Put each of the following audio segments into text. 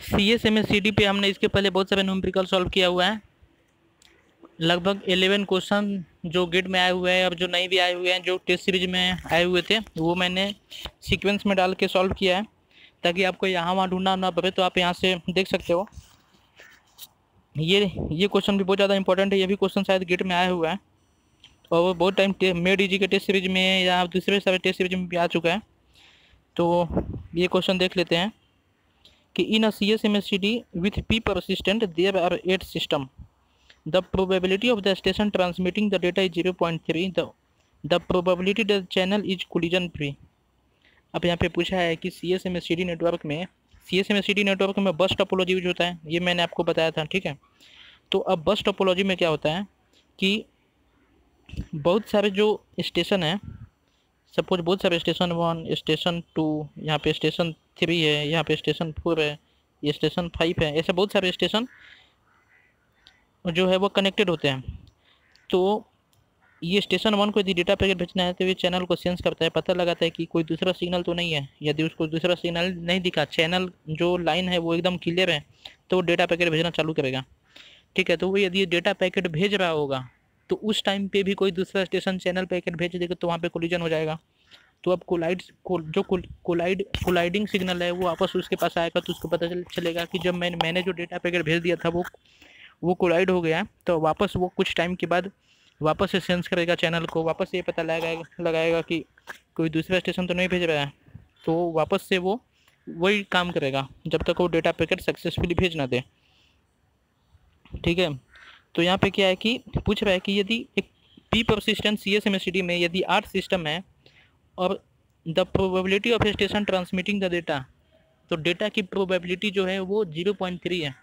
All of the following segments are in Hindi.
CSMSCD पे हमने इसके पहले बहुत सारे न्यूमेरिकल सॉल्व किया हुआ है। लगभग 11 क्वेश्चन जो गेट में आए हुए हैं और जो नहीं भी आए हुए हैं, जो टेस्ट सीरीज में आए हुए थे, वो मैंने सीक्वेंस में डाल के सॉल्व किया है ताकि आपको यहाँ वहाँ ढूंढना ना पड़े। तो आप यहाँ से देख सकते हो। ये क्वेश्चन भी बहुत ज़्यादा इंपॉर्टेंट है। ये भी क्वेश्चन शायद गेट में आया हुआ है और वो बहुत टाइम मेड इजी के टेस्ट सीरीज में या दूसरे सारे टेस्ट सीरीज में भी आ चुका है। तो ये क्वेश्चन देख लेते हैं कि इन अ CSMSCD with P persistent there are 8 system. The probability of the station transmitting the data is 0.3. The probability that the channel is collision free. अब यहाँ पे पूछा है कि CSMSCD नेटवर्क में बस टोपोलॉजी यूज होता है। ये मैंने आपको बताया था, ठीक है। तो अब बस टोपोलॉजी में क्या होता है कि बहुत सारे जो स्टेशन हैं, सपोज बहुत सारे स्टेशन 1, स्टेशन 2, यहाँ पे स्टेशन 3 है, यहाँ पे स्टेशन 4 है, ये स्टेशन 5 है, ऐसे बहुत सारे स्टेशन जो है वो कनेक्टेड होते हैं। तो ये स्टेशन 1 को यदि डेटा पैकेट भेजना है तो ये चैनल को सेंस करता है, पता लगाता है कि कोई दूसरा सिग्नल तो नहीं है। यदि उसको दूसरा सिग्नल नहीं दिखा, चैनल जो लाइन है वो एकदम क्लियर है, तो डेटा पैकेट भेजना चालू करेगा, ठीक है। तो वो यदि डेटा पैकेट भेज रहा होगा तो उस टाइम पे भी कोई दूसरा स्टेशन चैनल पैकेट भेज देगा तो वहाँ पे कोलिजन हो जाएगा। तो अब कोलाइडिंग सिग्नल है वो वापस उसके पास आएगा, तो उसको पता चलेगा कि जब मैंने जो डेटा पैकेट भेज दिया था वो कोलाइड हो गया। तो वापस वो कुछ टाइम के बाद वापस से सेंस करेगा चैनल को, वापस से ये पता लगाएगा कि कोई दूसरा स्टेशन तो नहीं भेज रहा है, तो वापस से वो वही काम करेगा जब तक वो डेटा पैकेट सक्सेसफुली भेज ना दे, ठीक है। तो यहाँ पे क्या है कि पूछ रहा है कि यदि एक P परसिस्टेंट CSMSCD में यदि 8 सिस्टम है और the probability of station transmitting the data, तो डेटा की प्रोबेबिलिटी जो है वो 0.3 है।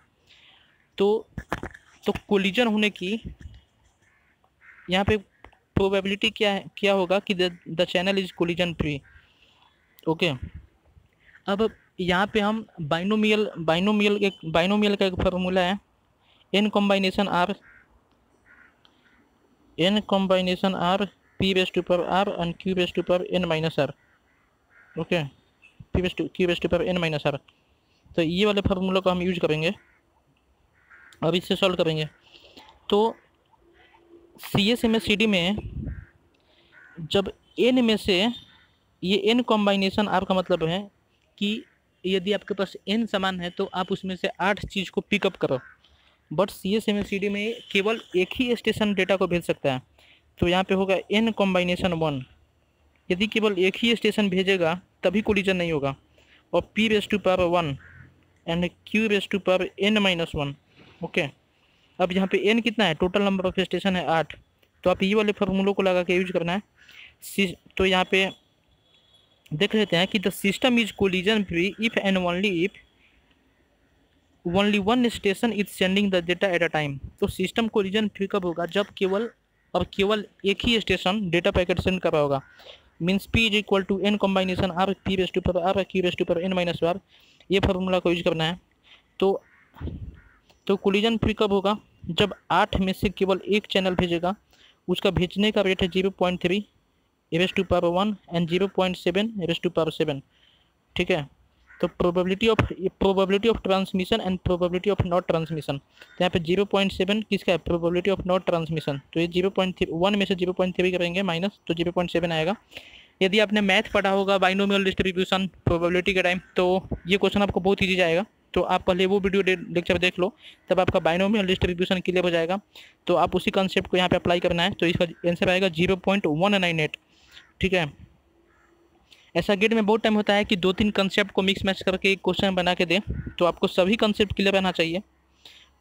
तो कोलिजन होने की यहाँ पे प्रोबेबिलिटी क्या होगा कि the channel is collision free, okay. अब यहाँ पे हम बाइनोमियल का एक फार्मूला है, n combination r p raise to power r and q raise to power n minus r, okay, q raise to power n minus r। तो ये वाले फार्मूला को हम यूज करेंगे, अब इससे सॉल्व करेंगे। तो CSMSCD में जब n में से ये n कॉम्बिनेशन r का मतलब है कि यदि आपके पास n समान है तो आप उसमें से 8 चीज़ को पिकअप करो, बट CSMSCD में केवल एक ही स्टेशन डेटा को भेज सकता है। तो यहाँ पे होगा n कॉम्बिनेशन 1, यदि केवल एक ही स्टेशन भेजेगा तभी कोलिजन नहीं होगा, और p raise to power 1 and q raise to power n minus 1, okay. अब यहाँ पे n कितना है, टोटल नंबर ऑफ स्टेशन है 8, तो आप ये वाले फार्मूलों को लगा के यूज करना है। तो यहाँ पे देख लेते हैं कि the system is collision free if and only if only one station is sending the data at a time. तो सिस्टम कोलिजन फ्री कब होगा, जब केवल एक ही स्टेशन डेटा पैकेट सेंड कर रहा होगा। Means P is equal to n combination r, p raise to power r, q raise to power n minus r, ये फार्मूला को यूज करना है। तो कोलिजन फ्री कब होगा, जब 8 में से केवल एक चैनल भेजेगा, उसका भेजने का रेट है 0.3 raise to power 1 and 0.7 raise to power 7, ठीक है। तो probability of transmission and probability of not transmission, तो यहाँ पे 0.7 किसका है, प्रोबेबिलिटी ऑफ नॉट ट्रांसमिशन। तो ये 0.1 में से 0.3 करेंगे माइनस, तो 0.7 आएगा। यदि आपने मैथ पढ़ा होगा बाइनोमियल डिस्ट्रीब्यूशन प्रोबेबिलिटी के टाइम, तो ये क्वेश्चन आपको बहुत ईजी जाएगा। तो आप पहले वो वीडियो लेक्चर देख लो, तब आपका बाइनोमियल डिस्ट्रीब्यूशन क्लियर हो जाएगा। तो आप उसी कंसेप्ट को यहाँ पे अप्लाई करना है। तो इसका आंसर आएगा 0.198, ठीक है। ऐसा गेट में बहुत टाइम होता है कि 2-3 कंसेप्ट को मिक्स मैच करके एक क्वेश्चन बना के दे, तो आपको सभी कंसेप्ट क्लियर रहना चाहिए,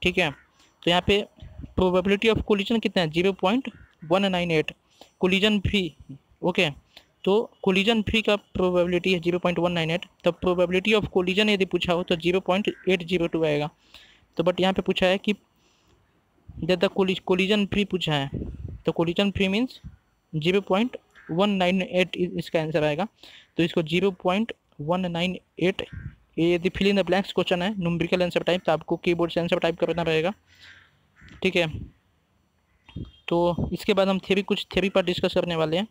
ठीक है। तो यहाँ पे प्रोबेबिलिटी ऑफ कोलिजन कितना है, 0.198, कोलिजन फ्री, ओके। तो कोलिजन फ्री का प्रोबेबिलिटी है 0.198, तो प्रोबेबिलिटी ऑफ कोलिजन यदि पूछा हो तो 0.802 आएगा। तो बट यहाँ पे पूछा है कि जब कोलिजन फ्री पूछा है, तो कोलिजन फ्री मीन्स 0.198 इसका आंसर आएगा। तो इसको 0.198, ये यदि fill in the blanks question है, न्यूमेरिकल आंसर टाइप, तो आपको कीबोर्ड से आंसर टाइप करना रहेगा, ठीक है। तो इसके बाद हम कुछ थ्योरी पर डिस्कस करने वाले हैं।